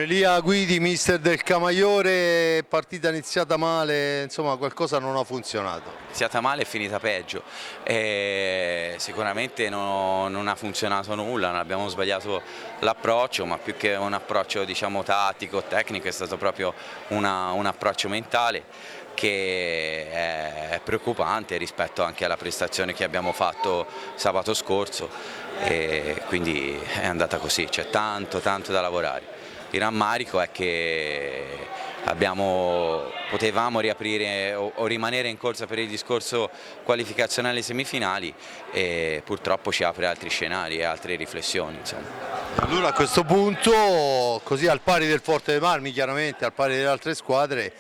Elia Guidi, mister del Camaiore, partita iniziata male, insomma qualcosa non ha funzionato. Iniziata male e finita peggio, sicuramente non ha funzionato nulla, non abbiamo sbagliato l'approccio, ma più che un approccio diciamo tattico, tecnico, è stato proprio un approccio mentale che è preoccupante rispetto anche alla prestazione che abbiamo fatto sabato scorso, e quindi è andata così, c'è tanto da lavorare. Il rammarico è che potevamo riaprire o rimanere in corsa per il discorso qualificazione alle semifinali e purtroppo ci apre altri scenari e altre riflessioni. Insomma. Allora a questo punto, così al pari del Forte dei Marmi, chiaramente al pari delle altre squadre,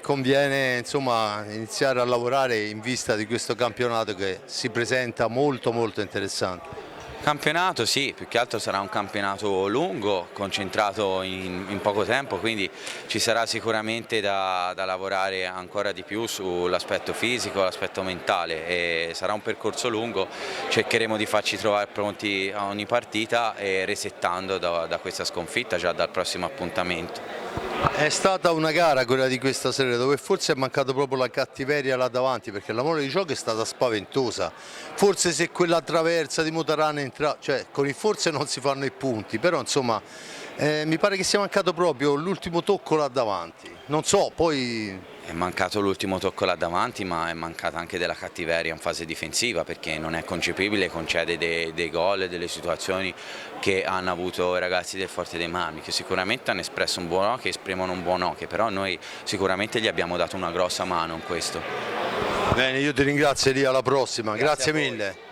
conviene insomma, iniziare a lavorare in vista di questo campionato che si presenta molto interessante. Campionato sì, più che altro sarà un campionato lungo, concentrato in poco tempo, quindi ci sarà sicuramente da lavorare ancora di più sull'aspetto fisico, l'aspetto mentale, e sarà un percorso lungo, cercheremo di farci trovare pronti a ogni partita e resettando da questa sconfitta già dal prossimo appuntamento. È stata una gara quella di questa sera dove forse è mancato proprio la cattiveria là davanti, perché la mole di gioco è stata spaventosa. Forse se quella traversa di Motarana entra, cioè con il forse non si fanno i punti, però insomma mi pare che sia mancato proprio l'ultimo tocco là davanti. Non so, poi È mancato l'ultimo tocco là davanti, ma è mancata anche della cattiveria in fase difensiva, perché non è concepibile concedere dei gol e delle situazioni che hanno avuto i ragazzi del Forte dei Marmi, che sicuramente hanno espresso un buon hockey, esprimono un buon hockey, però noi sicuramente gli abbiamo dato una grossa mano in questo. bene, io ti ringrazio Elia, alla prossima, grazie mille.